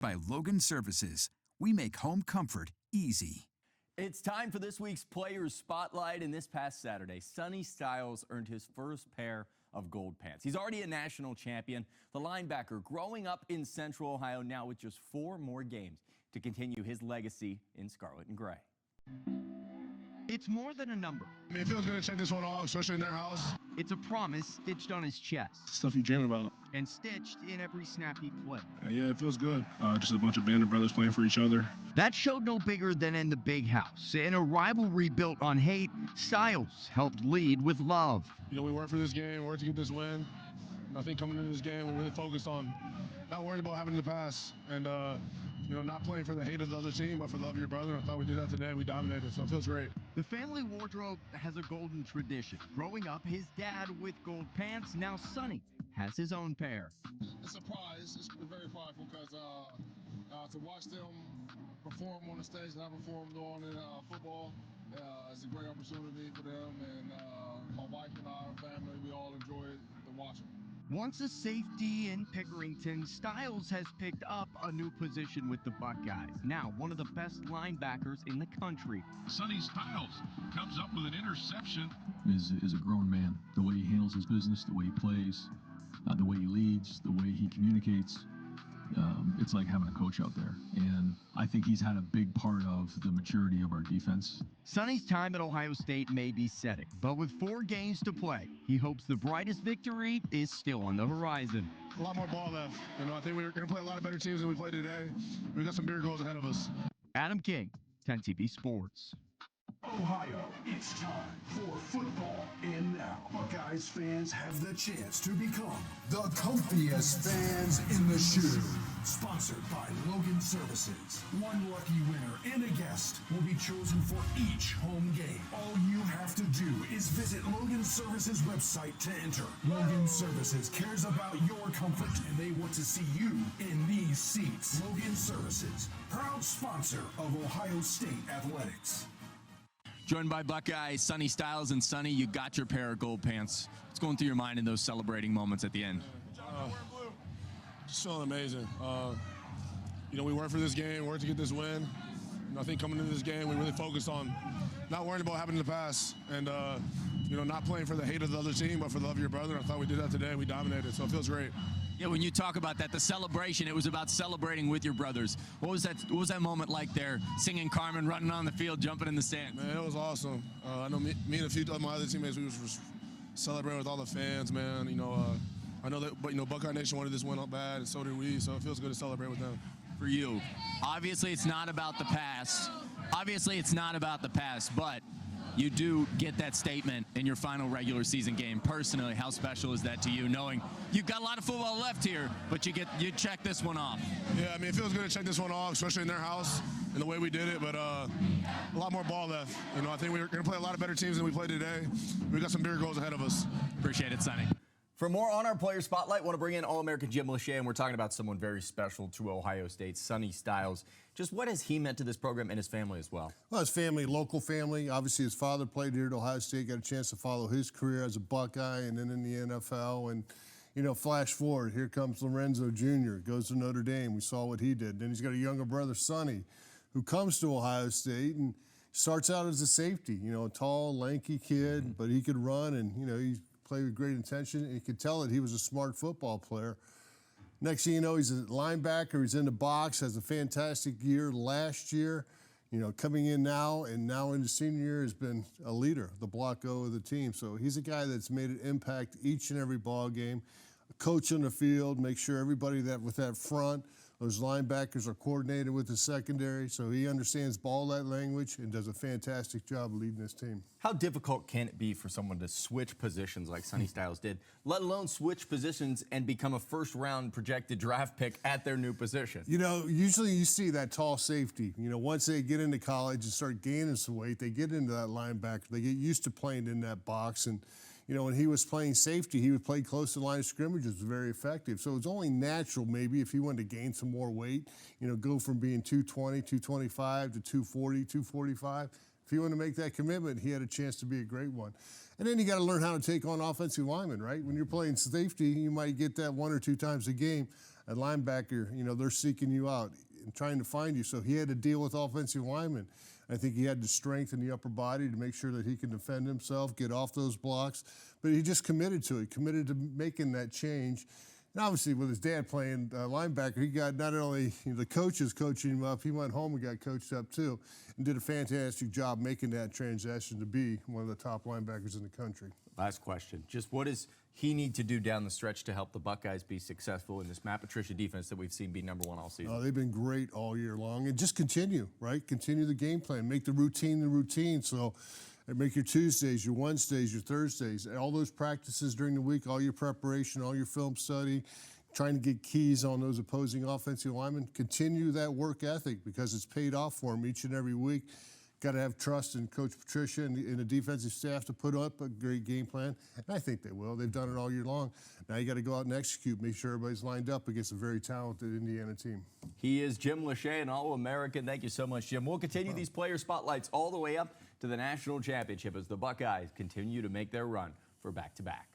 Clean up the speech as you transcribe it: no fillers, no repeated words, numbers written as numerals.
By Logan Services, we make home comfort easy. It's time for this week's Players Spotlight, and this past Saturday, Sonny Styles earned his first pair of gold pants. He's already a national champion, the linebacker growing up in Central Ohio, now with just 4 more games to continue his legacy in scarlet and gray. It's more than a number. I mean, it feels good to check this one off, especially in their house. It's a promise stitched on his chest. Stuff you dream about. And stitched in every snap he played. Yeah, it feels good. Just a bunch of band of brothers playing for each other. That showed no bigger than in the big house. In a rivalry built on hate, Styles helped lead with love. You know, we worked for this game, worked to get this win. And I think coming into this game, we really focused on not worrying about having to pass and, you know, not playing for the hate of the other team, but for the love of your brother. I thought we did that today. We dominated, so it feels great. The family wardrobe has a golden tradition. Growing up, his dad with gold pants. Now Sonny has his own pair. It's a surprise. It's very prideful because to watch them perform on the stage that I performed on in football is a great opportunity for them. And my wife and our family, we all enjoy it to watch them. Once a safety in Pickerington, Styles has picked up a new position with the Buckeyes. Now one of the best linebackers in the country. Sonny Styles comes up with an interception. Is a grown man. The way he handles his business, the way he plays, the way he leads, the way he communicates. It's like having a coach out there. And I think he's had a big part of the maturity of our defense. Sonny's time at Ohio State may be setting, but with 4 games to play, he hopes the brightest victory is still on the horizon. A lot more ball left. You know, I think we're going to play a lot of better teams than we played today. We've got some bigger goals ahead of us. Adam King, 10 TV Sports. Ohio, it's time for football. And now, Buckeyes fans have the chance to become the comfiest fans in the shoe. Sponsored by Logan Services. One lucky winner and a guest will be chosen for each home game. All you have to do is visit Logan Services website to enter. Logan Services cares about your comfort, and they want to see you in these seats. Logan Services, proud sponsor of Ohio State Athletics. Joined by Buckeyes, Sonny Styles, and Sonny, you got your pair of gold pants. What's going through your mind in those celebrating moments at the end? Just feeling amazing. You know, we worked for this game, worked to get this win. And I think coming into this game, we really focused on not worrying about having to pass and, you know, not playing for the hate of the other team, but for the love of your brother. I thought we did that today. We dominated, so it feels great. Yeah, when you talk about that, the celebration, it was about celebrating with your brothers. What was that moment like there, singing Carmen, running on the field, jumping in the stands? Man, it was awesome. I know me and a few of my other teammates, we was celebrating with all the fans, man. You know, I know that, but you know, Buckeye Nation wanted this win up bad, and so did we. So it feels good to celebrate with them. For you, obviously it's not about the past. Obviously it's not about the past, but you do get that statement in your final regular season game. Personally, how special is that to you, knowing you've got a lot of football left here, but you check this one off? Yeah, I mean, it feels good to check this one off, especially in their house and the way we did it, but a lot more ball left. You know, I think we're going to play a lot of better teams than we played today. We've got some bigger goals ahead of us. Appreciate it, Sonny. For more on our Player Spotlight, want to bring in All-American Jim Lachey, and we're talking about someone very special to Ohio State, Sonny Styles. Just what has he meant to this program and his family as well? Well, his family, local family. Obviously, his father played here at Ohio State, got a chance to follow his career as a Buckeye and then in the NFL. And, you know, flash forward, here comes Lorenzo Jr., goes to Notre Dame. We saw what he did. Then he's got a younger brother, Sonny, who comes to Ohio State and starts out as a safety, you know, a tall, lanky kid, but he could run and, you know, he played with great intention, and you could tell that he was a smart football player. Next thing you know, he's a linebacker. He's in the box, has a fantastic year last year. You know, coming in now, and now in his senior year has been a leader, the block O of the team. So he's a guy that's made an impact each and every ball game. A coach on the field, make sure everybody that with that front, those linebackers are coordinated with the secondary, so he understands ball that language and does a fantastic job leading this team. How difficult can it be for someone to switch positions like Sonny Styles did, let alone switch positions and become a first-round projected draft pick at their new position? You know, usually you see that tall safety. You know, once they get into college and start gaining some weight, they get into that linebacker. They get used to playing in that box. And, you know, when he was playing safety, he would play close to the line of scrimmage, was very effective. So it's only natural maybe if he wanted to gain some more weight, you know, go from being 220, 225 to 240, 245. If he wanted to make that commitment, he had a chance to be a great one. And then you got to learn how to take on offensive linemen, right? When you're playing safety, you might get that 1 or 2 times a game. At linebacker, you know, they're seeking you out and trying to find you. So he had to deal with offensive linemen. I think he had the strength in the upper body to make sure that he can defend himself, get off those blocks. But he just committed to it, committed to making that change. And obviously, with his dad playing linebacker, he got not only the coaches coaching him up, he went home and got coached up too, and did a fantastic job making that transition to be one of the top linebackers in the country. Last question. Just what does he need to do down the stretch to help the Buckeyes be successful in this Matt Patricia defense that we've seen be #1 all season? They've been great all year long. And just continue, right? Continue the game plan. Make the routine. So make your Tuesdays, your Wednesdays, your Thursdays, all those practices during the week, all your preparation, all your film study, trying to get keys on those opposing offensive linemen. Continue that work ethic because it's paid off for them each and every week. Got to have trust in Coach Patricia and the defensive staff to put up a great game plan, and I think they will. They've done it all year long. Now you got to go out and execute, make sure everybody's lined up against a very talented Indiana team. He is Jim Lachey, an All-American. Thank you so much, Jim. We'll continue these player spotlights all the way up to the national championship as the Buckeyes continue to make their run for back-to-back.